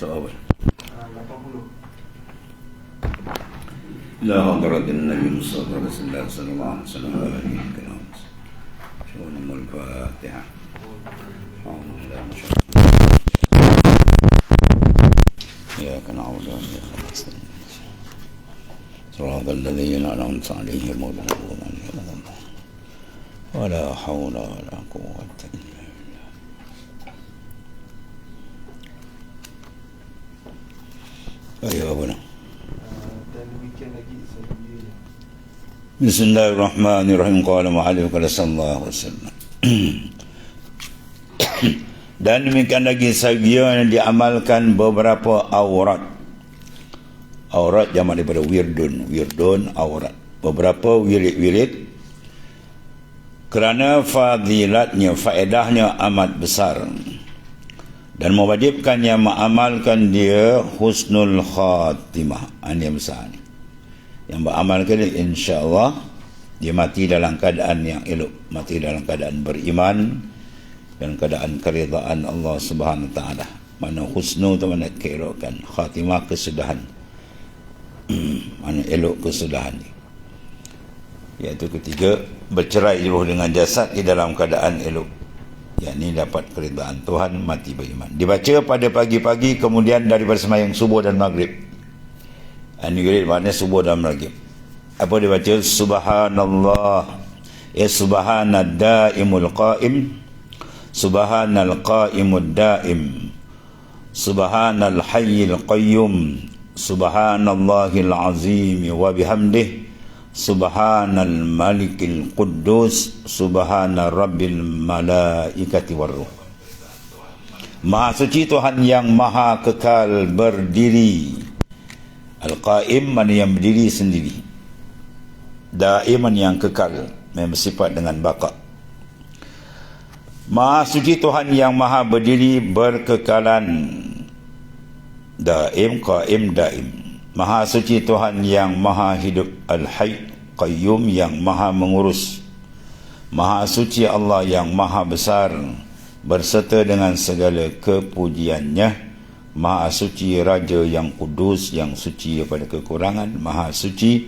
Soal 80. لا حضرة النبي صلى الله عليه وسلم شؤون الفاتحة إياك نعبد وإياك نستعين صراط الذين أنعمت عليهم غير المغضوب عليهم ولا حول ولا قوة إلا بالله. أيها أبونا. Dan demikian lagi selanjutnya. Bismillahirrahmanirrahim. Qala mu'allim qala sallallahu alaihi wasallam. Dan demikian lagi sebagian yang diamalkan beberapa aurat. Aurat jamak daripada wirdun. Wirdun aurat. Beberapa wirid-wirid kerana fadilatnya, faedahnya amat besar. Dan mewajibkan yang mengamalkan dia husnul khatimah. Ini yang besar ni. Yang beramalkan dia insya-Allah dia mati dalam keadaan yang elok, mati dalam keadaan beriman dan keadaan keridaan Allah Subhanahu Wa Taala. Mana husnu tu mana keelokan, khatimah kesudahan. Mana elok kesudahan ni. Iaitu ketiga, bercerai roh dengan jasad di dalam keadaan elok. Yang ini dapat keridaan Tuhan, mati beriman. Dibaca pada pagi-pagi kemudian daripada sembahyang subuh dan maghrib. Ini maknanya subuh dan maghrib. Apa dibaca? Subhanallah. Ya subhanad daimul qaim. Subhanal qaimud daim. Subhanal hayyil qayyum. Subhanallahil azim wa bihamdih. Subhanal malikil quddus. Subhana rabbil malaikati warruh. Maha suci Tuhan yang maha kekal berdiri. Al-Qaim mana yang berdiri sendiri. Daiman yang kekal, yang bersifat dengan baqa. Maha suci Tuhan yang maha berdiri berkekalan. Daim, Qaim, Daim. Maha suci Tuhan yang maha hidup. Al-Hayy, Qayyum yang maha mengurus. Maha suci Allah yang maha besar berserta dengan segala kepujiannya. Maha suci Raja yang kudus, yang suci daripada kekurangan. Maha suci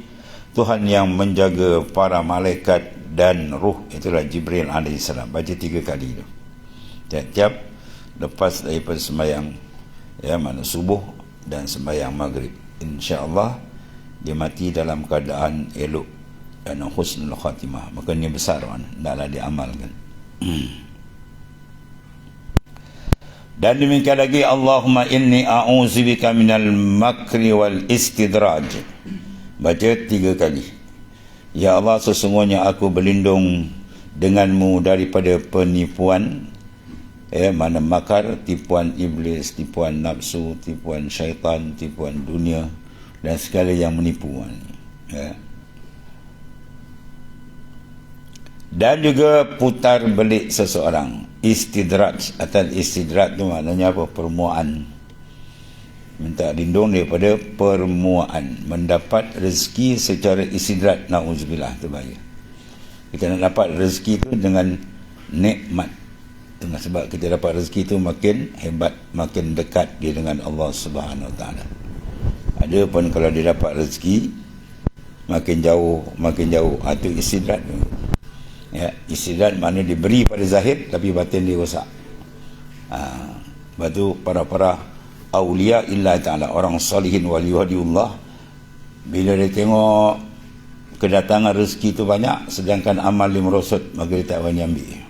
Tuhan yang menjaga para malaikat dan ruh. Itulah Jibril AS. Baca 3 kali tu tiap-tiap lepas daripada sembahyang ya, mana subuh dan sembahyang maghrib. InsyaAllah dia mati dalam keadaan elok dan husnul khatimah. Maka ini besar kan, taklah diamalkan. Dan demikian lagi, Allahumma inni a'udzubika minal makri wal istidraj. Baca 3 kali. Ya Allah, sesungguhnya aku berlindung denganmu daripada penipuan. Mana makar, tipuan iblis, tipuan nafsu, tipuan syaitan, tipuan dunia dan segala yang menipu. Ya. Dan juga putar belik seseorang. Istidraj atau istidraj tu maknanya apa? Permuaan. Minta lindung daripada permuaan. Mendapat rezeki secara istidraj. Na'udzubillah, tu bahaya. Kita nak dapat rezeki tu dengan nikmat. Sebab kita dapat rezeki tu makin hebat, makin dekat dia dengan Allah Subhanahu Wa Taala. Ada pun kalau dia dapat rezeki makin jauh, itu istidraj tu. Ya, istidraj maknanya diberi pada zahir tapi batin dia rosak. Lepas tu para awliya illa ta'ala, orang salihin waliullah, bila dia tengok kedatangan rezeki tu banyak sedangkan amal dia merosot, maka dia tak berani ambil.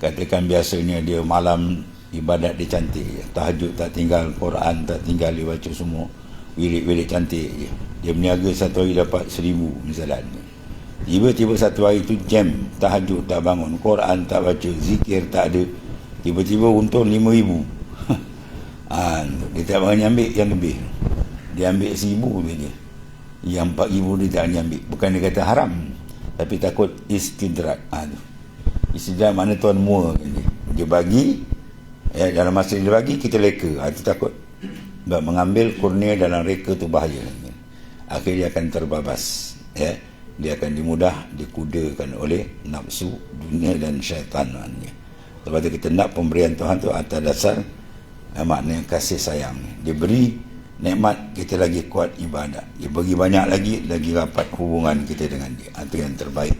Katakan biasanya dia malam ibadat dia cantik, tahajud tak tinggal, Quran tak tinggal, dia baca semua, wirid-wirid cantik je. Dia berniaga satu hari dapat 1000 misalnya. Tiba-tiba satu hari tu jam, tahajud tak bangun, Quran tak baca, zikir tak ada, tiba-tiba untung 5,000. Dia tak berani ambil yang lebih. Dia ambil 1,000 je dia. Yang 4,000 dia tak berani ambil. Bukan dia kata haram, tapi takut istidrak. Istidrak makna tuan mua dia bagi ya, dalam masa dia bagi kita leka. Itu takut. Sebab mengambil kurnia dalam reka tu bahaya. Akhirnya dia akan terbabas ya. Dia akan dimudah dikudakan oleh nafsu, dunia dan syaitan. Sebab kita nak pemberian Tuhan tu atas dasar Maknanya kasih sayang. Dia beri nikmat, kita lagi kuat ibadat. Dia bagi banyak lagi rapat hubungan kita dengan dia. Itu yang terbaik.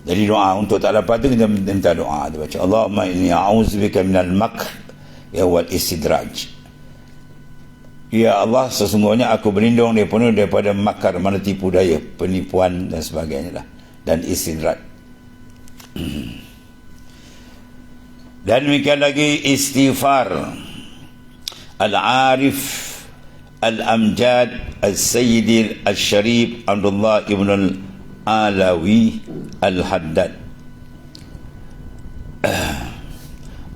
Jadi doa untuk tak dapat tu kita minta doa. Dia baca Allahumma inni a'udzubika minal makr ya wal istidraj. Ya Allah, sesungguhnya aku berlindung daripada makar, mana tipu daya, penipuan dan sebagainya lah, dan istidraj. Dan demikian lagi istighfar Al-Arif Al-Amjad Al-Sayyidi Al-Sharif Abdullah Ibn Al-Alawi Al-Haddad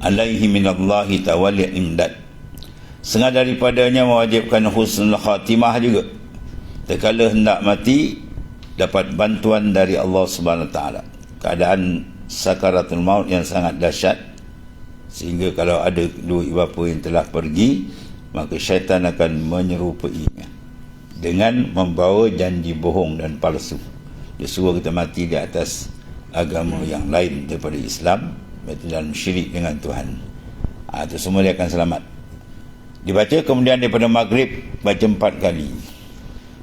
alaihi minallahi tawali imdad. Setengah daripadanya mewajibkan husnul khatimah juga. Terkala hendak mati, dapat bantuan dari Allah Subhanahu Wa Taala. Keadaan sakaratul maut yang sangat dahsyat, sehingga kalau ada dua ibu bapa yang telah pergi, maka syaitan akan menyerupainya dengan membawa janji bohong dan palsu. Dia suruh kita mati di atas agama yang lain daripada Islam, iaitu dalam syirik dengan Tuhan. Itu semua dia akan selamat. Dibaca kemudian daripada maghrib, baca 4 kali.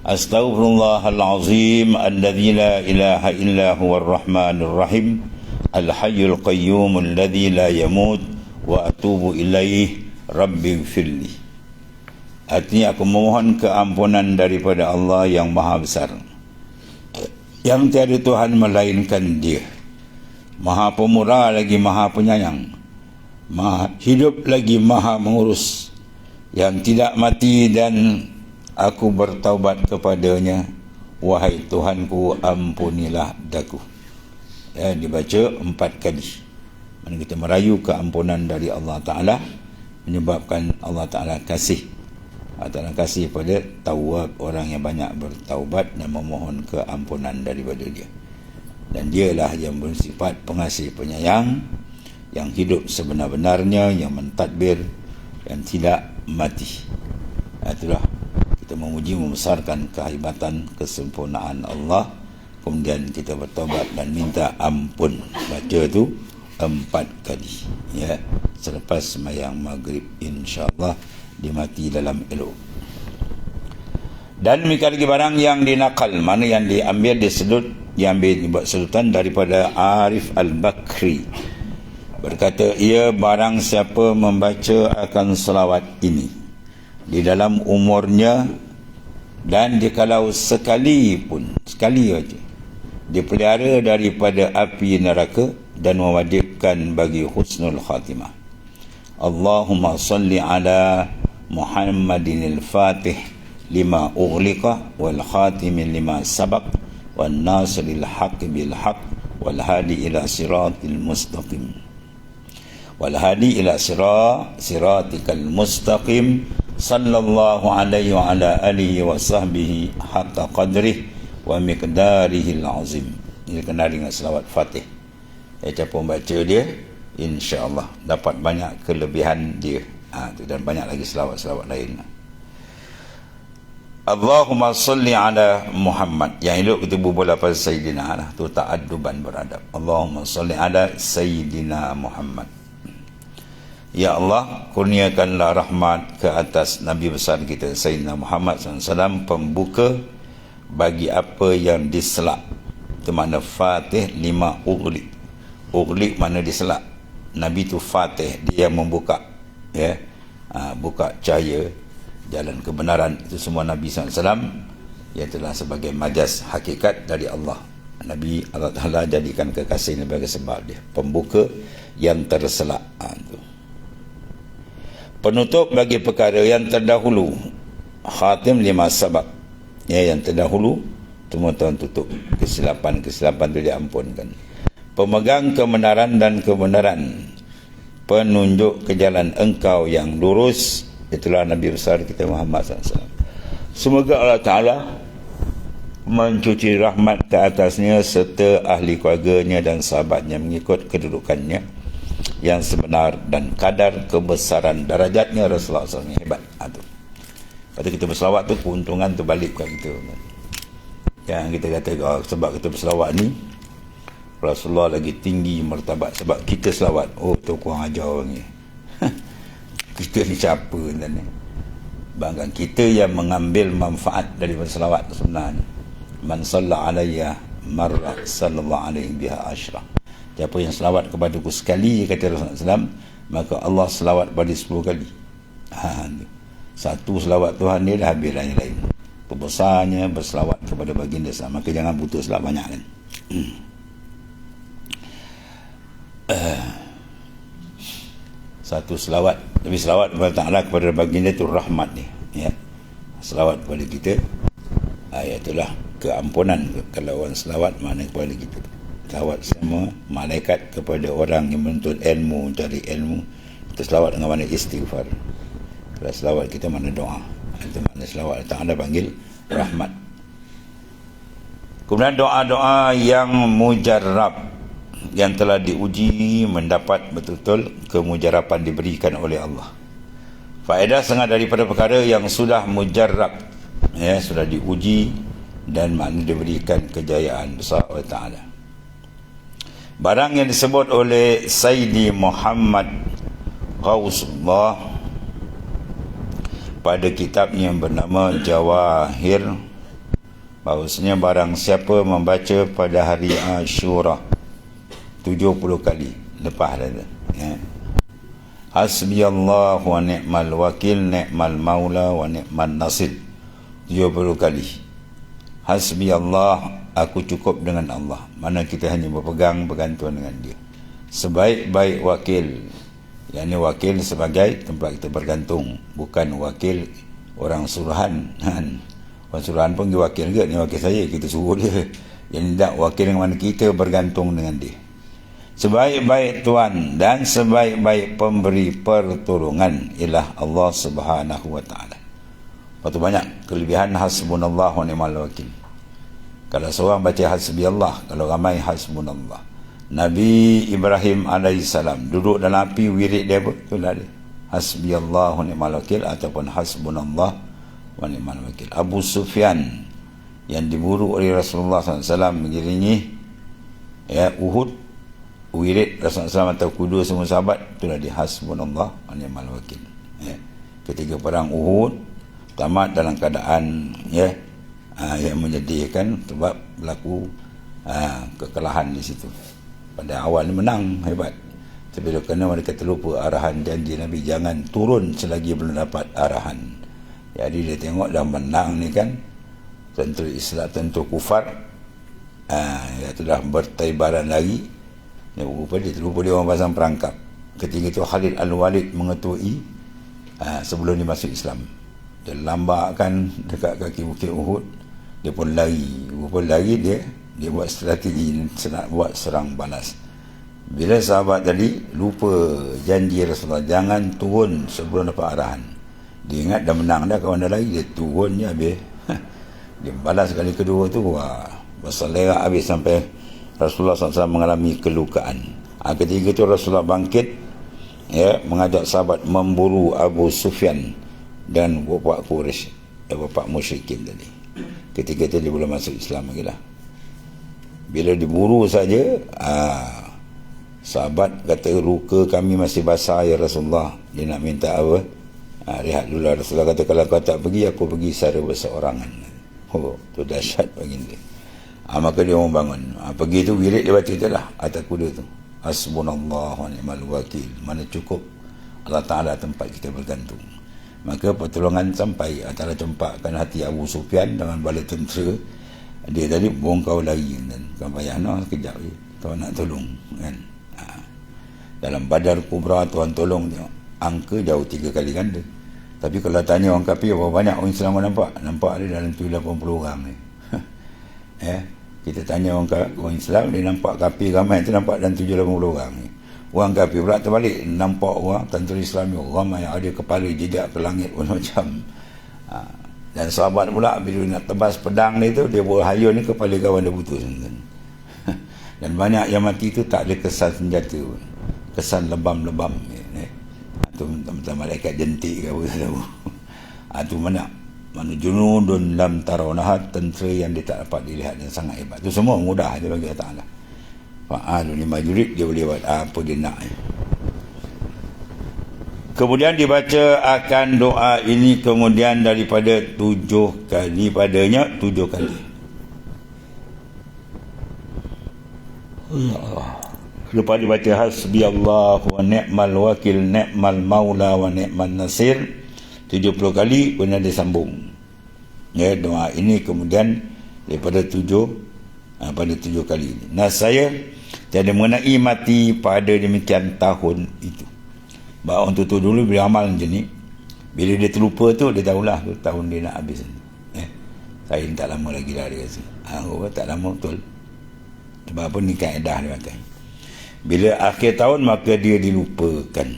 Astaghfirullahalazim alladzi la ilaha illa huwar rahmanir rahim al-hayyul qayyum alladzi la yamut wa atubu ilaih rabbighfirli. Artinya aku memohon keampunan daripada Allah yang maha besar, yang tiada Tuhan melainkan dia, maha pemurah lagi maha penyayang, maha hidup lagi maha mengurus, yang tidak mati, dan aku bertaubat kepadanya. Wahai Tuhanku, ampunilah daku. Ya, dibaca 4 kali. Mana kita merayu keampunan dari Allah Ta'ala, menyebabkan Allah Ta'ala kasih. Allah Ta'ala kasih pada tawab, orang yang banyak bertaubat dan memohon keampunan daripada dia. Dan dialah yang bersifat pengasih penyayang, yang hidup sebenar-benarnya, yang mentadbir, yang tidak mati. Itulah kita memuji, membesarkan kehebatan, kesempurnaan Allah. Kemudian kita bertobat dan minta ampun. Baca tu 4 kali, ya, selepas sembahyang maghrib, insya-Allah dimati dalam elok. Dan demikian lagi barang yang dinakal, mana yang diambil, disedut, diambil dibuat sedutan daripada Arif Al-Bakri. Berkata ia, barang siapa membaca akan selawat ini di dalam umurnya, dan dikalau sekali saja, dipelihara daripada api neraka dan mewajibkan bagi husnul khatimah. Allahumma salli ala Muhammadin al-Fatih lima ughliqa wal khatim lima sabaq wan nasiril haqq bil haqq wal hadi ila siratil mustaqim wal hadi ila siratikal mustaqim sallallahu alaihi wa ala alihi wa sahbihi haqqa qadrih wa miqdarihil azim. Ini kena dengan selawat Fatih. Siapa membaca dia, insya-Allah dapat banyak kelebihan dia. Dan banyak lagi selawat-selawat lain. Allahumma salli ala Muhammad. Yang elok kita berbual pada Sayyidina lah. Tu ta'adduban beradab. Allahumma salli ala Sayyidina Muhammad. Ya Allah, kurniakanlah rahmat ke atas Nabi besar kita Sayyidina Muhammad SAW, pembuka bagi apa yang diselak. Itu makna Fatih lima ughliq. Ughliq makna diselak. Nabi tu Fatih, dia membuka, ya, buka cahaya jalan kebenaran. Itu semua Nabi SAW, ia telah sebagai majas hakikat dari Allah. Nabi Allah Ta'ala jadikan kekasih sebagai sebab dia pembuka yang terselak. Penutup bagi perkara yang terdahulu, khatim lima sabab, ya, yang terdahulu semua Tuhan tutup. Kesilapan itu diampunkan. Pemegang kebenaran dan kebenaran, penunjuk ke jalan engkau yang lurus, itulah Nabi besar kita Muhammad SAW. Semoga Allah Ta'ala mencuci rahmat ke atasnya serta ahli keluarganya dan sahabatnya mengikut kedudukannya yang sebenar dan kadar kebesaran darajatnya Rasulullah SAW yang hebat. Kalau kita berselawat tu, keuntungan tu balik kat kita. Yang kita kata, sebab kita berselawat ni, Rasulullah lagi tinggi martabat sebab kita selawat. Oh, tu kurang ajar orang ni. Kita ni siapa ni? Bahkan kita yang mengambil manfaat daripada selawat sebenarnya. Man salla alayya marra sallallahu alaihi biha asyra. Siapa yang selawat kepadaku sekali, kata Rasulullah SAW, maka Allah selawat pada 10 kali. Satu selawat Tuhan ni dah habis yang lain. Pembesarnya berselawat kepada baginda SAW. Maka jangan putus selawat banyak kan. Satu selawat, tapi selawat kepada Ta'ala kepada baginda itu rahmat ni, ya. Selawat kepada kita, itulah keampunan. Kalau orang selawat, mana kepada kita. Selawat semua malaikat kepada orang yang menuntut ilmu, cari ilmu. Kita selawat dengan mana istighfar. Kalau selawat kita mana doa. Itu makna selawat. Ta'ala panggil rahmat. Kemudian doa-doa yang mujarrab, yang telah diuji, mendapat betul-betul kemujarapan diberikan oleh Allah. Faedah setengah daripada perkara yang sudah mujarrab, ya, sudah diuji dan makna diberikan kejayaan besar oleh Ta'ala. Barang yang disebut oleh Sayyidi Muhammad Ghausullah pada kitabnya yang bernama Jawahir, bahawasanya barang siapa membaca pada hari Ashura 70 kali lepas dah, ya. Hasbiyallah wa ni'mal wakil, ni'mal maula wa ni'mal nasir 70 kali. Hasbiyallah, aku cukup dengan Allah. Mana kita hanya berpegang, bergantung dengan dia. Sebaik-baik wakil, yakni wakil sebagai tempat kita bergantung, bukan wakil orang suruhan. Orang suruhan pun dia wakil ke? Ni wakil saya, kita suruh dia. Yang tidak, wakil yang mana kita bergantung dengan dia. Sebaik-baik Tuhan dan sebaik-baik pemberi pertolongan ialah Allah Subhanahu wa taala. Lepas tu banyak kelebihan hasbunallah wa ni'mal wakil. Kalau seorang baca hasbiyallah, kalau ramai hasbunallah. Nabi Ibrahim alaihissalam duduk dalam api, wirid dia apa? Itulah dia. Hasbiyallah wa ni'mal wakil ataupun hasbunallah wa ni'mal wakil. Abu Sufyan yang diburu oleh Rasulullah SAW mengiringi, ya, Uhud, wirid Rasulullah SAW atau kuda semua sahabat, itulah dia hasbunallah wa ni'mal wakil, ya. Ketika perang Uhud tamat dalam keadaan, ya, yang menyedihkan sebab berlaku kekalahan di situ. Pada awal ni menang hebat, tapi kerana mereka terlupa arahan janji Nabi, jangan turun selagi belum dapat arahan. Jadi dia tengok dah menang ni kan, tentera Islam, tentera kufar, ya, sudah bertaibaran lagi. Dia berrupa, dia terlupa dia orang pasang perangkap. Ketika itu Khalid Al-Walid mengetui sebelum dia masuk Islam. Dia lambakkan dekat kaki bukit Uhud. Dia pun lari. Rupa lari dia buat strategi nak buat serang balas. Bila sahabat tadi lupa janji Rasulullah, jangan turun sebelum dapat arahan. Dia ingat dah menang dah, kawan dah lari, dia turun je habis. Dia balas kali kedua tu, wah, berselera habis sampai Rasulullah SAW mengalami kelukaan. Ketika itu Rasulullah bangkit, ya, mengajak sahabat memburu Abu Sufyan dan bapa Quraisy, bapa musyrikin tadi. Ketika itu dia belum masuk Islam lagi lah. Bila diburu saja, sahabat kata, ruka kami masih basah ya Rasulullah. Dia nak minta apa? Rehat dulu. Rasulullah kata, kalau kau tak pergi, aku pergi secara berseorangan. Oh, tu dahsyat bagi dia. Maka dia orang bangun, pergi tu wirid dia baca itulah atas kuda tu, hasbunallah wa ni'mal wakil, mana cukup Allah Ta'ala tempat kita bergantung. Maka pertolongan sampai. Ta'ala campakkan hati Abu Sufyan dengan bala tentera dia tadi, bongkau lari dan kau payah sekejap je, Tuhan nak tolong kan. Dalam Badar Kubra Tuhan tolong tengok, angka jauh 3 kali ganda. Tapi kalau tanya orang kafir berapa banyak orang Islam nampak dia dalam 80 orang ni. Ya, kita tanya orang Islam, dia nampak kafir ramai, tu nampak dalam 70-80 orang ni. Orang kafir pula terbalik, nampak orang tentera Islam ni ramai, ada kepala jejak ke langit pun macam. Dan sahabat pula bila nak tebas pedang dia tu, dia berhayun ni kepala kawan dia putus. Dan banyak yang mati tu tak ada kesan senjata pun, kesan lebam-lebam ni. Tu macam malaikat jentik ke apa tahu. Tu mana junudun lam tarawnaha, tentera yang dia tak dapat dilihat dan sangat hebat. Itu semua mudah dia bagi Allah Ta'ala. Fa'alun lima yurid, dia boleh buat apa dia nak. Kemudian dibaca akan doa ini kemudian daripada 7 kali padanya 7 kali. Lepas dibaca hasbiyallahu wa ni'mal wakil ni'mal maula wa ni'man nasir 70 kali, kemudian disambung. Ya, doa ini kemudian daripada 7 pada 7 kali ini. Nah, saya tiada mengenai mati pada demikian tahun itu. Bahawa untuk tu dulu bila amal macam ni, bila dia terlupa tu, dia tahulah tu tahun dia nak habis. Saya tak lama lagi dah, dia kata. Tak lama betul. Sebab apa, ni kaedah dia pakai. Bila akhir tahun, maka dia dilupakan.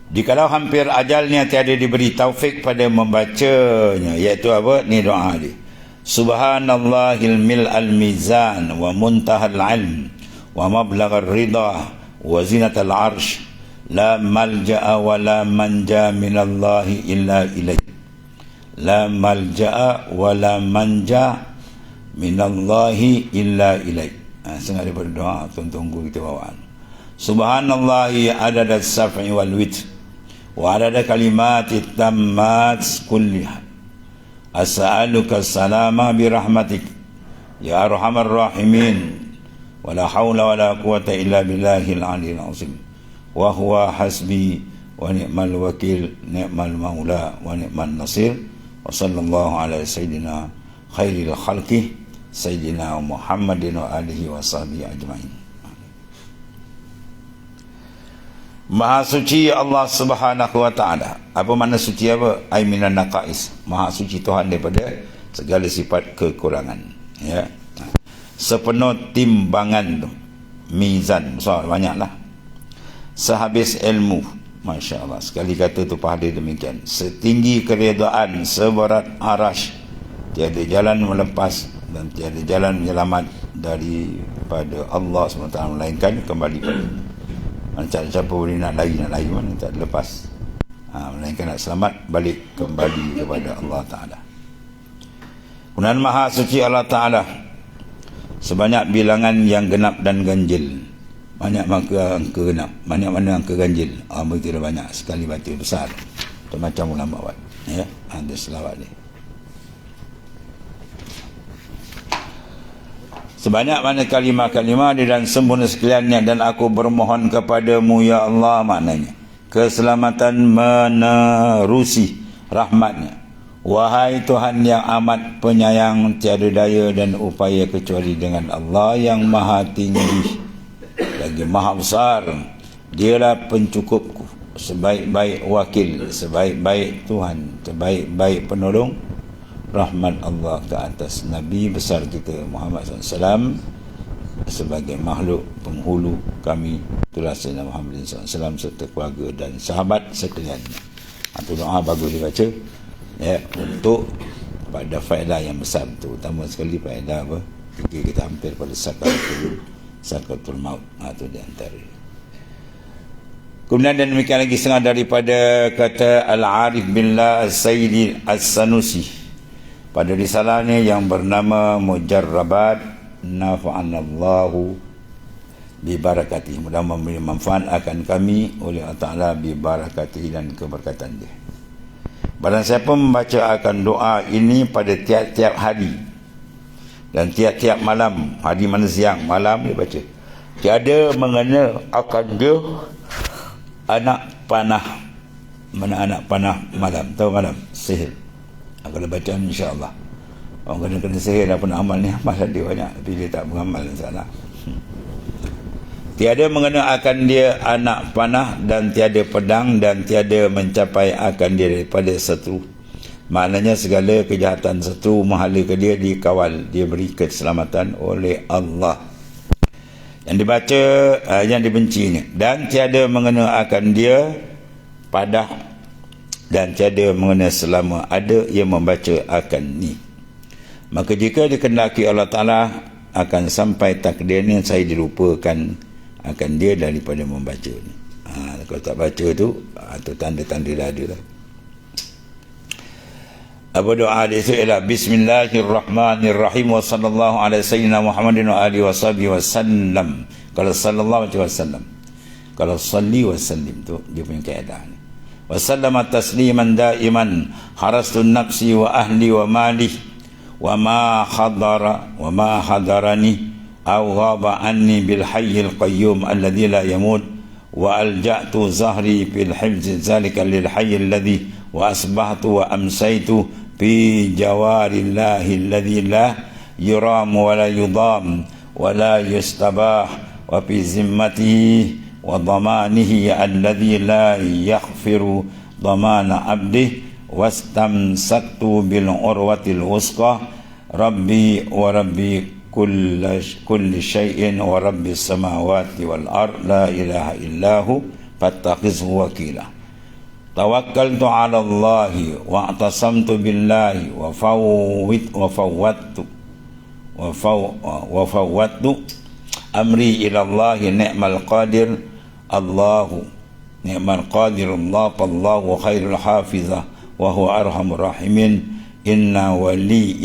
Jikalau hampir ajalnya tiada diberi taufik pada membacanya, iaitu apa? Ni doa dia. Subhanallahil mil'al mizan wa muntahal ilm wa mablaghar ridha wa zinatal arsh la malja'a wa la manja minallahi illa ilaih. La malja'a wa la manja minallahi illa ilaih. Setengah daripada doa tunggu kita bawa. Subhanallahi adada as-saf'i wal witr wa adada kalimati tammat kulliha. As'aluka salama birahmatik ya arhamar rahimin. Wala hawla wala quwata illa billahil aliyil azim. Wa huwa hasbi wa ni'mal wakil ni'mal maula wa ni'man nasir. Wa sallallahu ala sayyidina khairil khalqih sayyidina Muhammadin wa alihi wa sahbihi ajma'in. Maha suci Allah Subhanahu wa ta'ala. Apa makna suci apa? Ai minan naqais. Maha suci Tuhan daripada segala sifat kekurangan. Ya. Sepenuh timbangan tu, mizan besar, banyaklah. Sehabis ilmu, Masya Allah, sekali kata tu pahala demikian. Setinggi keredaan, seberat arash, tiada jalan melepas dan tiada jalan menyelamat daripada Allah SWT, melainkan kembali pada macam siapa boleh nak lari mana tak lepas, melainkan nak selamat balik kembali kepada Allah Ta'ala. Kemudian Maha Suci Allah Ta'ala sebanyak bilangan yang genap dan ganjil. Banyak maka angka genap, banyak mana angka ganjil. Begitu banyak sekali baca besar. Itu macam ulama buat. Ya, ada selawat ni. Sebanyak mana kalimah-kalimah dia dan sempurna sekaliannya, dan aku bermohon kepadamu ya Allah, maknanya keselamatan menerusi rahmatnya. Wahai Tuhan yang amat penyayang, tiada daya dan upaya kecuali dengan Allah yang maha tinggi lagi maha besar. Dialah pencukupku, sebaik-baik wakil, sebaik-baik Tuhan, sebaik-baik penolong. Rahmat Allah ke atas Nabi besar kita Muhammad SAW sebagai makhluk penghulu kami, itulah Sayyidina Muhammad SAW serta keluarga dan sahabat sekalian. Itu doa bagus dibaca, ya, untuk pada faedah yang besar tu, utama sekali faedah apa? Kita hampir pada sakaratul maut. Itu di antara. Kemudian dan demikian lagi setengah daripada kata Al-Arif Billah As-Sayyidi As-Sanusi pada risalahnya yang bernama Mujarrabat Nafa'anallahu Bibarakati. Mudah memberi manfaat akan kami oleh Allah Ta'ala Bibarakati dan keberkatan dia. Barang siapa membaca akan doa ini pada tiap-tiap hari dan tiap-tiap malam, hari mana siang, malam dia baca, tiada mengena akan dia anak panah. Mana anak panah malam? Tahu malam? Sihir. Kalau baca insya-Allah. Orang kena sihir dah pernah amal ni, amal dia banyak, tapi dia tak beramal salah. Tiada mengena akan dia anak panah dan tiada pedang dan tiada mencapai akan dia daripada setru. Maknanya segala kejahatan setru menghala ke dia dikawal, dia beri keselamatan oleh Allah. Yang dibaca yang dibencinya, dan tiada mengena akan dia padah dan tiada mengena selama ada ia membaca akan ni. Maka jika dikehendaki Allah Ta'ala akan sampai takdirnya saya dilupakan akan dia daripada membaca ni. Kalau tak baca tu, tu tanda-tanda dah ada lah. Apa doa dia itu ialah Bismillahirrahmanirrahim wa sallallahu ala sayyidina Muhammadin wa alihi wa sahbihi wa sallam. Kalau sallallahu alaihi wasallam, kalau salli wa sallim tu dia punya kaedah ni. Wa sallama tasliman daiman harastu nafsi wa ahli wa mali wa ma hadarani aw ghaba anni bil hayyil qayyum alladhi la yamut wa alja'tu zahri fil hifz zalika lil hayyil ladhi wa asbahtu wa amsaytu fi jawarillahi alladhi la yuram wa la yudam wa la yustabah wa fi zimmatihi wa dhamanihi alladhi la yaghfiru dhamana abdihi wastamsaktu bil urwatil wusqa rabbi wa rabbi kulli syai'in wa rabbis samawati wal ard la ilaha illahu fattakhizhu wakila tawakkaltu ala Allahi wa atasamtu billahi wa fawwattu amri ila Allahi ni'mal qadir Allahu ni'mal qadir Allah fallahu khairul hafizah wa huwa arhamur rahimin inna waliyallah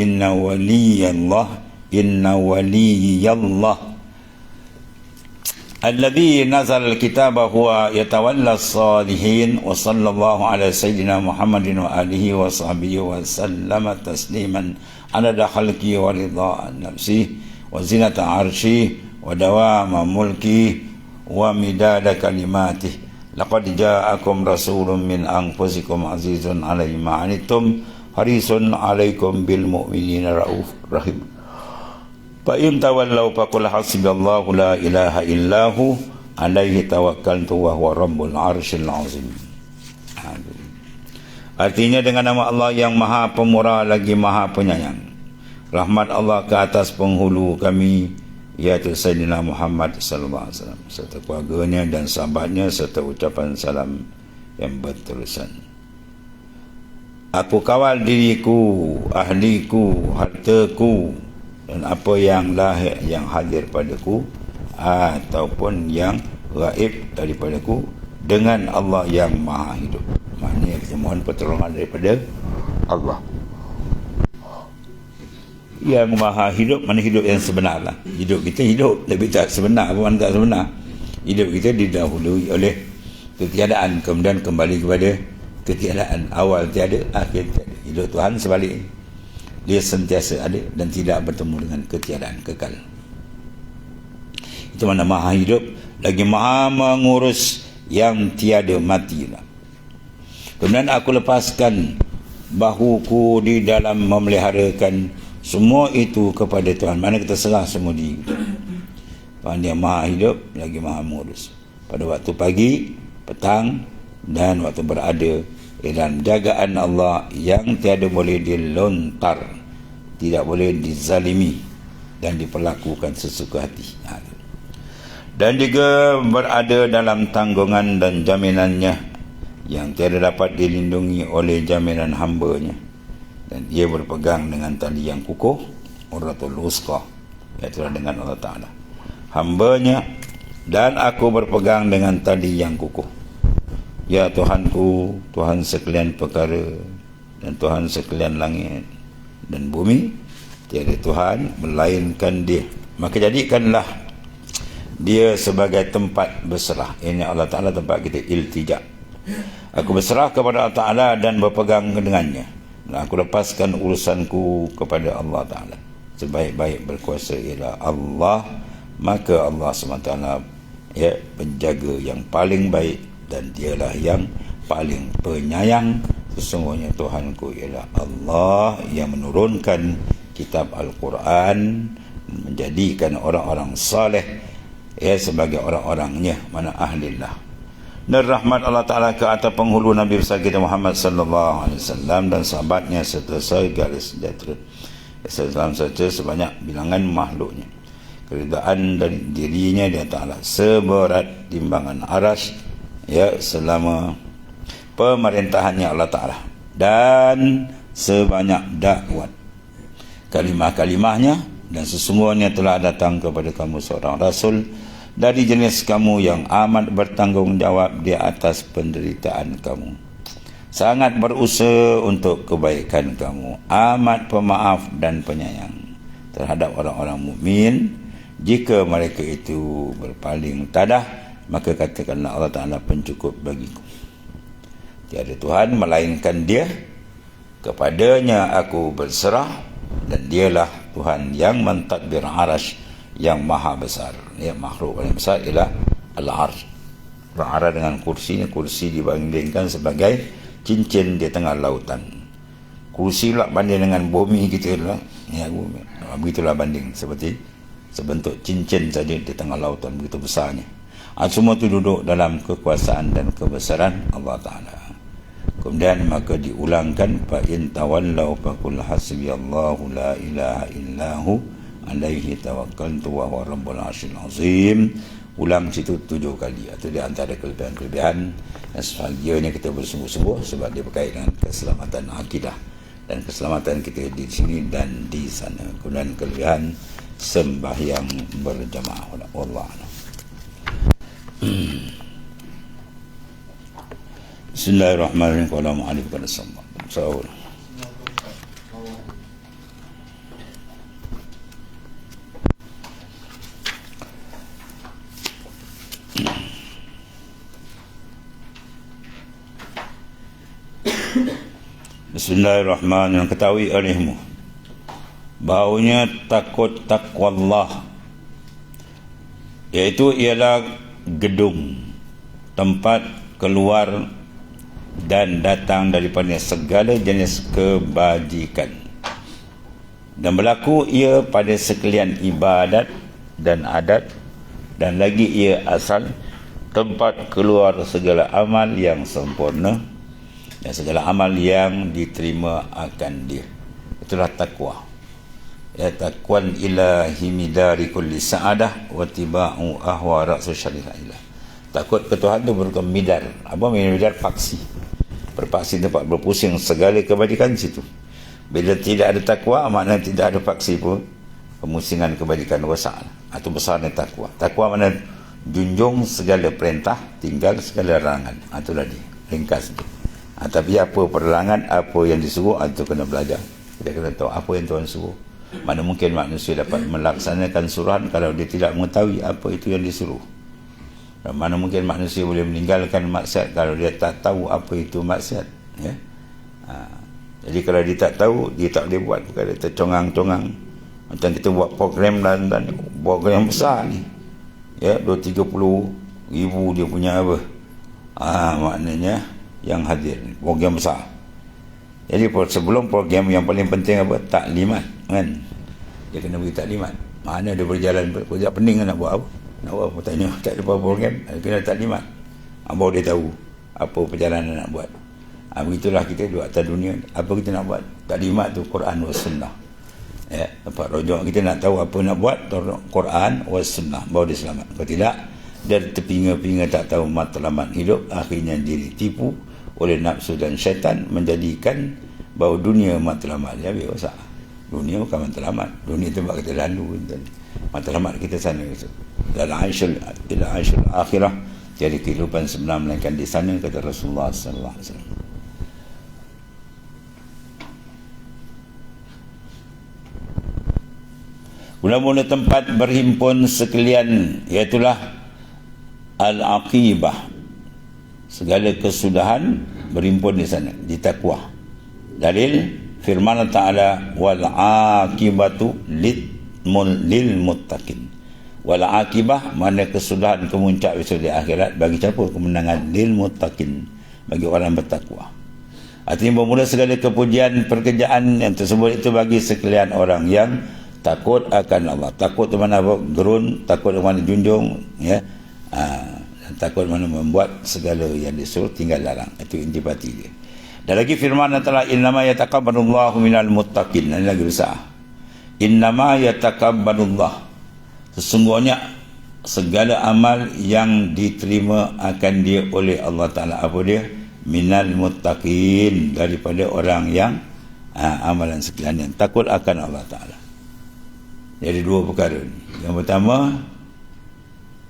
alladhi nazal al-kitaba huwa yatawalla as-salihin wa sallallahu ala sayyidina Muhammadin wa alihi wa sahbihi wa sallama tasliman adada khalqi wa ridha nafsi wa zinata arshi wa dawama mulki wa midada kalimati laqad ja'akum rasulun min anfusikum azizun alayhi ma anittum harisun alaikum bil mu'minina rauf rahim fa in tawallaw faqul hasbiyallahu la ilaha illahu alaihi tawakkaltu wa huwa rabbul arsyil azim. Artinya dengan nama Allah yang Maha Pemurah lagi Maha Penyayang, rahmat Allah ke atas penghulu kami iaitu Sayyidina Muhammad sallallahu alaihi wasallam serta keluarganya dan sahabatnya serta ucapan salam yang berterusan. Aku kawal diriku, ahliku, hartaku dan apa yang lahir yang hadir padaku ataupun yang gaib daripadaku dengan Allah yang Maha Hidup. Maknanya kita mohon pertolongan daripada Allah yang Maha Hidup. Mana hidup yang sebenar lah. Hidup kita hidup tapi tak sebenar. Apa mana tak sebenar? Hidup kita didahului oleh ketiadaan, kemudian kembali kepada ketiadaan. Awal tiada, akhir tiada. Hidup Tuhan sebalik, dia sentiasa ada dan tidak bertemu dengan ketiadaan kekal. Itu mana Maha Hidup lagi Maha mengurus yang tiada mati lah. Kemudian aku lepaskan bahuku di dalam memeliharakan semua itu kepada Tuhan. Mana kita serah semua diri kita. Tuhan dia Maha Hidup lagi Maha mengurus pada waktu pagi, petang dan waktu berada dalam jagaan Allah yang tiada boleh dilontar, tidak boleh dizalimi dan diperlakukan sesuka hati. Dan juga berada dalam tanggungan dan jaminannya yang tiada dapat dilindungi oleh jaminan hambanya, dan ia berpegang dengan tali yang kukuh, urwatul wusqa, iaitu dengan Allah Ta'ala hambanya, dan aku berpegang dengan tali yang kukuh. Ya Tuhanku, Tuhan sekalian perkara dan Tuhan sekalian langit dan bumi, tiada Tuhan melainkan Dia. Maka jadikanlah Dia sebagai tempat berserah. Ini Allah Ta'ala tempat kita iltija. Aku berserah kepada Allah Ta'ala dan berpegang dengannya. Dan aku lepaskan urusanku kepada Allah Ta'ala. Sebaik-baik berkuasa ialah Allah. Maka Allah SWT ya, penjaga yang paling baik dan dialah yang paling penyayang. Sesungguhnya Tuhanku ialah Allah yang menurunkan kitab Al-Quran, menjadikan orang-orang saleh ya sebagai orang-orangnya, mana ahlillah. Dan rahmat Allah Ta'ala ke atas penghulu Nabi besar kita Muhammad sallallahu alaihi wasallam dan sahabatnya serta segala sejahtera Islam saja sebanyak bilangan makhluknya. Keridaan dari dirinya dia Ta'ala seberat timbangan aras ya selama pemerintahannya Allah Ta'ala, dan sebanyak dakwat kalimah-kalimahnya, dan sesungguhnya telah datang kepada kamu seorang Rasul dari jenis kamu yang amat bertanggungjawab di atas penderitaan kamu. sangat berusaha untuk kebaikan kamu, amat pemaaf dan penyayang terhadap orang-orang mukmin. Jika mereka itu berpaling tadah, maka katakanlah Allah Ta'ala pencukup bagiku. Tiada Tuhan melainkan Dia, kepadanya aku berserah, dan Dialah Tuhan yang mentadbir arash yang maha besar. Ya, makhluk paling besar ialah al-arsh. Berarah dengan kursinya, kursi dibandingkan sebagai cincin di tengah lautan. Kursi pula banding dengan bumi kita lah. Ya, bumi. Begitulah banding, seperti sebentuk cincin saja di tengah lautan, begitu besarnya. Semua itu duduk dalam kekuasaan dan kebesaran Allah Ta'ala. Kemudian maka diulangkan, fa in tawallaw faqul hasbiyallahu la ilaha illahu alaihi tawakkaltu wa huwa rabbul arsyil azim. Ulang situ 7 kali. Itu di antara kelebihan-kelebihan yang sebahagiannya kita bersungguh-sungguh sebab dia berkait dengan keselamatan akidah dan keselamatan kita di sini dan di sana. Kemudian kelebihan sembahyang berjamaah. Wallahu a'lam. Bismillahirrahmanirrahim. Qala mu'alif qala sallallahu. Bismillahirrahmanirrahim. Ketahui olehmu bahawanya takut takwa Allah, iaitu ialah gedung, tempat keluar dan datang daripada segala jenis kebajikan, dan berlaku ia pada sekalian ibadat dan adat, dan lagi ia asal tempat keluar segala amal yang sempurna dan segala amal yang diterima akan dia. Itulah takwa. Ya, taqwan ilahi midari kulli sa'adah wa tiba'u ahwa ra'su syariah ilah. Takut ke Tuhan itu merupakan midar. Apa midar? Paksi. Berpaksi tempat berpusing segala kebajikan situ. Bila tidak ada takwa, maknanya tidak ada paksi pun, pemusingan kebajikan rosak atau besarnya takwa. Takwa maknanya junjung segala perintah, tinggal segala larangan. Itulah dia, ringkas dia. Tapi apa perlarangan, apa yang disuruh, itu kena belajar. Kita kena tahu apa yang Tuhan suruh. Mana mungkin manusia dapat melaksanakan suruhan kalau dia tidak mengetahui apa itu yang disuruh. Dan mana mungkin manusia boleh meninggalkan maksiat kalau dia tak tahu apa itu maksiat. Ya? Jadi kalau dia tak tahu, dia tak boleh buat perkara tercongang-congang. Macam kita buat program dan program besar ni, ya, 230 ribu dia punya apa, maknanya yang hadir, program besar. Jadi sebelum program yang paling penting apa? Taklimat, kan? Dia kena beri taklimat. Mana dia berjalan kerja pening nak buat apa? Nak buat apa? Tanya, tak ada program, kena taklimat. Baru dia tahu apa perjalanan nak buat. Begitulah kita di atas dunia. Apa kita nak buat? Taklimat tu Quran wa sunnah. Ya, tempat rujuk kita nak tahu apa nak buat, Quran wa sunnah, baru dia selamat. Kalau tidak, dia terpinga-pinga tak tahu matlamat hidup, akhirnya diri tipu oleh nafsu dan syaitan, menjadikan bahawa dunia matlamat dia. Biasa dunia bukan matlamat, dunia tempat kita lalu, matlamat kita sana. Dalam aisyul akhirah, jadi kehidupan sebenar melainkan di sana, kata Rasulullah sallallahu alaihi wasallam. Mula-mula tempat berhimpun sekalian, iaitulah al-aqibah, segala kesudahan berhimpun di sana, di takwa. Dalil firman Ta'ala, wal aqibatu lil muttaqin. Wal aqibah, mana kesudahan, kemuncak besok di akhirat, bagi siapa? Kemenangan lil muttaqin, bagi orang bertakwa. Artinya bermula segala kepujian pekerjaan yang tersebut itu bagi sekalian orang yang takut akan Allah. Takut di mana gerun, takut di mana junjung, ya. Takut mana membuat segala yang disuruh, tinggal larang. Itu intipati dia. Dan lagi firman Allah, innama yataqabbalullahu minal muttaqin. Ini lagi besar. Innama yataqabbalullah, sesungguhnya segala amal yang diterima akan dia oleh Allah Ta'ala. Apa dia? Minal muttaqin, daripada orang yang amalan sekalian yang takut akan Allah Ta'ala. Jadi dua perkara ni. Yang pertama,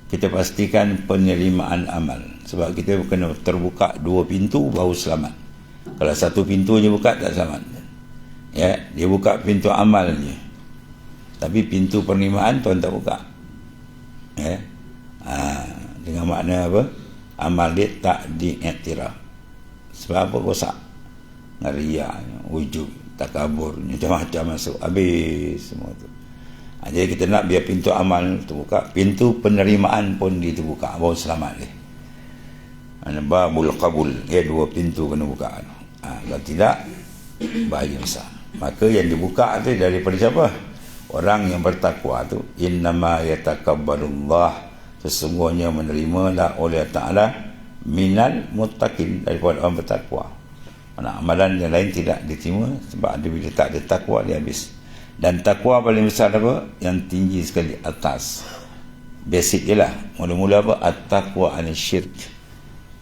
kita pastikan penerimaan amal. Sebab kita kena terbuka dua pintu baru selamat. Kalau satu pintu je buka tak selamat. Ya, dia buka pintu amal je. Tapi pintu penerimaan tuan tak buka. Ya. Dengan makna apa? Amal dia tak diiktiraf. Sebab apa? Rosak. Riak, wujud, takabur, macam-macam masuk. Habis semua tu. Jadi kita nak biar pintu amal terbuka, pintu penerimaan pun diterbuka, baru selamat dia. Babul qabul, dua pintu kena buka. Kalau tidak, bahaya besar. Maka yang dibuka tu daripada siapa? Orang yang bertakwa tu, innama yatakabbalullah, sesungguhnya menerimalah oleh Ta'ala minal muttaqin, daripada orang bertakwa. Amalan yang lain tidak diterima sebab dia bila tak ada takwa dia habis. Dan takwa paling besar apa? Yang tinggi sekali atas. Basic dia lah. Mula-mula apa? At-taqwa an-syirk.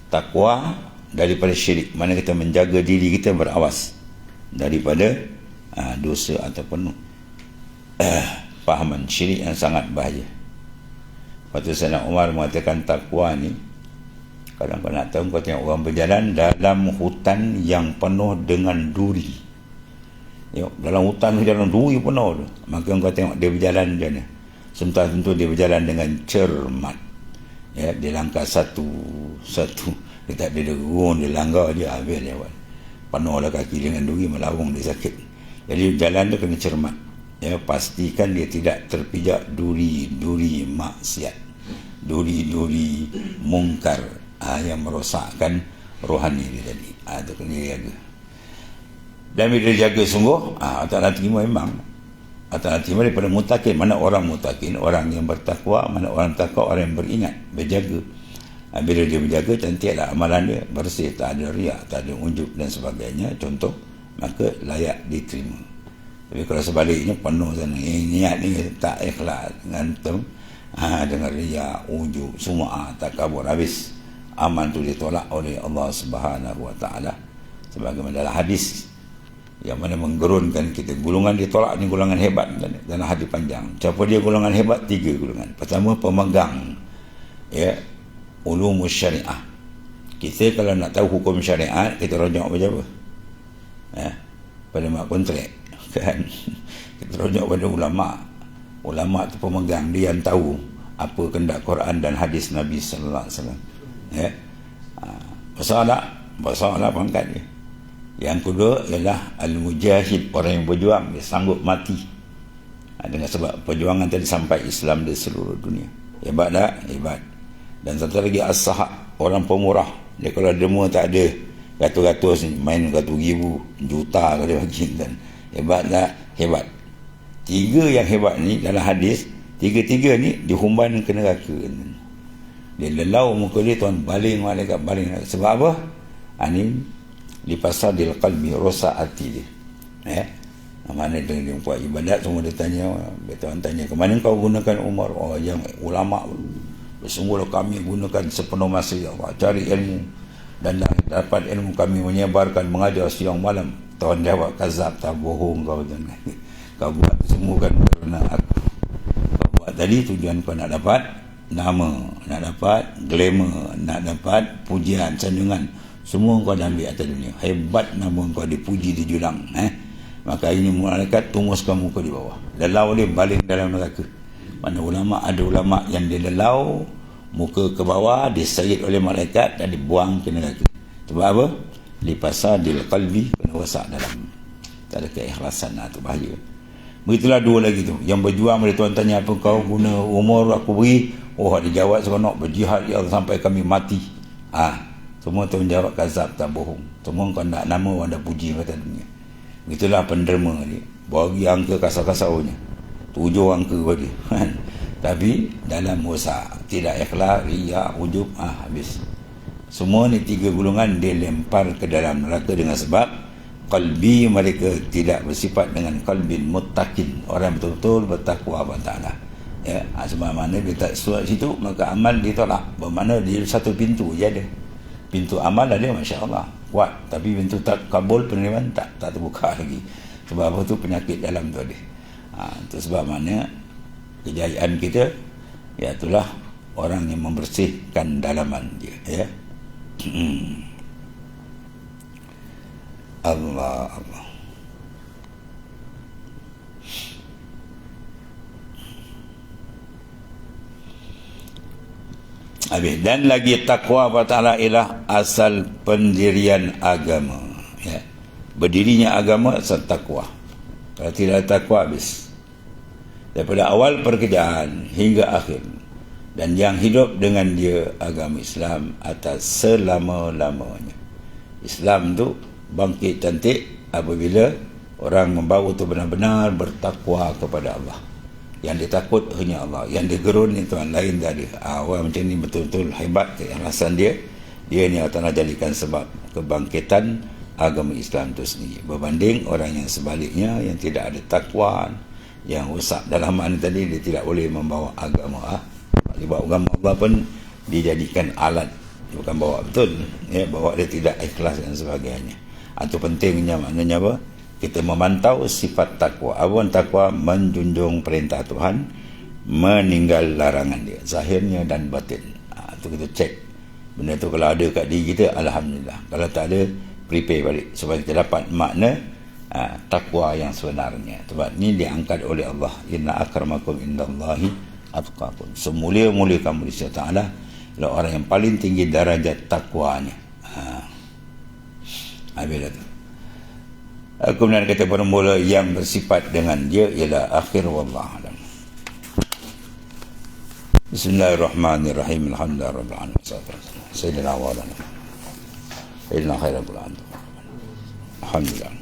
Takwa daripada syirik. Mana kita menjaga diri kita berawas daripada dosa ataupun fahaman syirik yang sangat bahaya. Lepas tu Sayyidina Umar mengatakan takwa ni, kalau kau nak tahu, kau tengok orang berjalan dalam hutan yang penuh dengan duri. Dalam hutan tu jalan duri penuh tu. Maka kau tengok dia berjalan macam mana. Sementara tentu dia berjalan dengan cermat. Ya, dia langkah satu. Dia tak ada derung, dia langgar dia habis dia buat. Penuhlah kaki dengan duri, melawung dia sakit. Jadi jalan tu kena cermat. Ya, pastikan dia tidak terpijak duri maksiat. Duri mungkar. Yang merosakkan rohani dia tadi. Itu kena jaga. Dan bila dia jaga sungguh, Allah terima memang. Allah terima daripada mutakin. Mana orang mutakin? Orang yang bertakwa. Mana orang takwa? Orang yang beringat, berjaga. Bila dia berjaga, cantiklah amalan dia, bersih, tak ada riak, tak ada ujub dan sebagainya, contoh, maka layak diterima. Tapi kalau sebaliknya penuh sana, niat ni tak ikhlas, ngantum, dengan riak, ujub, semua tak kabur, habis. Amal tu ditolak oleh Allah Subhanahu Wa Taala, sebagaimana dalam hadis yang mana menggerunkan kita. Golongan ditolak ni golongan hebat dalam hadis panjang. Siapa dia golongan hebat? 3 golongan. Pertama, pemegang ulumus syariah. Kita kalau nak tahu hukum syariat, kita rujuk pada apa? Pada mak kontrak kan. Kita rujuk pada ulama. Ulama tu pemegang, dia yang tahu apa kehendak Quran dan hadis Nabi sallallahu alaihi wasallam. Masalah pangkat dia. Yang kedua ialah al-mujahid, orang yang berjuang, dia sanggup mati dengan sebab perjuangan tadi sampai Islam di seluruh dunia. Hebat tak? Hebat. Dan satu lagi as-sahab, orang pemurah. Dia kalau demo tak ada ratus-ratus, main ratus ribu, juta kalau dia bagi kan. Hebat tak? Hebat. 3 yang hebat ni dalam hadis, 3 ni dihumban ke neraka. Dia lelau muka dia, tuan, baling malaikat, baling. Sebab apa? Ini lipasadil qalbi, rosak hati dia. Mana dia buat ibadat, semua dia tanya. Tuan tanya, ke mana kau gunakan umur? Yang ulama. Bersungguhlah kami gunakan sepenuh masa, ya Allah, cari ilmu. Dan dapat ilmu kami menyebarkan, mengajar siang malam. Tuan jawab, kazab, tak bohong kau. Kau buat semua kan kerana aku. Kau buat tadi tujuan kau nak dapat nama, nak dapat glamour, nak dapat pujian, sanjungan, semua kau dah ambil atas dunia. Hebat nama kau dipuji di jurang. Maka ini malaikat tumuskan muka di bawah, lelau dia baling dalam neraka. Mana ulama, ada ulama yang dia lelau muka ke bawah, disayid oleh malaikat dan dibuang ke neraka. Sebab apa? Lipasadil qalbi, kena rosak dalam, tak ada keikhlasan. Itu bahaya. Begitulah 2 lagi tu yang berjuang. Bila tuan tanya apa kau guna umur, aku beri, dia jawab seronok, berjihad ya Allah sampai kami mati. Semua tuan jawab kazab, tak bohong. Semua kau nak nama, orang dah puji kata dunia. Begitulah penderma ni, bagi angka kasar-kasarnya 7 angka bagi tapi dalam rosak, tidak ikhlas, riak, ujub, habis. Semua ni 3 golongan dia lempar ke dalam neraka dengan sebab qalbi mereka tidak bersifat dengan qalbin muttaqin, orang betul-betul bertakwa kepada Ta'ala. Sebab mana dia tak sesuai situ, maka amal ditolak. Bermakna dia satu pintu je ada. Pintu amal ada, Masya Allah, kuat. Tapi pintu tak kabul, penerimaan tak terbuka lagi. Sebab apa tu? Penyakit dalam tu ada. Itu sebab mana kejayaan kita, itulah orang yang membersihkan dalaman dia. Allah Allah. Habis. Dan lagi takwa Allah Ta'ala ialah asal pendirian agama, ya. Berdirinya agama asal takwa. Kalau tidak takwa, habis. Daripada awal pekerjaan hingga akhir, dan yang hidup dengan dia agama Islam atas selama-lamanya. Islam tu bangkit cantik apabila orang membawa tu benar-benar bertakwa kepada Allah. Yang ditakut hanya Allah, yang digerun itu yang lain dah ada. Orang macam ni betul-betul hebat. Alasan dia ni Allah Ta'ala jadikan sebab kebangkitan agama Islam itu sendiri, berbanding orang yang sebaliknya, yang tidak ada takwa, yang rusak dalam makna tadi, dia tidak boleh membawa agama. Dia bawa agama Allah pun dijadikan alat, bukan bawa betul, ya, bawa dia tidak ikhlas dan sebagainya. Itu pentingnya, maknanya apa? Kita memantau sifat takwa. Apa takwa? Menjunjung perintah Tuhan, meninggal larangan dia, zahirnya dan batin. Itu kita cek. Benda tu kalau ada kat diri kita, alhamdulillah. Kalau tak ada, prepare balik supaya kita dapat makna takwa yang sebenarnya. Sebab ni diangkat oleh Allah. Inna akramakum indallahi atqakum. Semulia-mulia kamu di sisi Allah adalah orang yang paling tinggi darajat takwanya. Habis tu. Kemudian kata bermula yang bersifat dengan dia ialah akhir, wallahu alam. Bismillahirrahmanirrahim. Alhamdulillah rabbil alamin. Sayyidina wa ala sayyidina khairul anam. Alhamdulillah.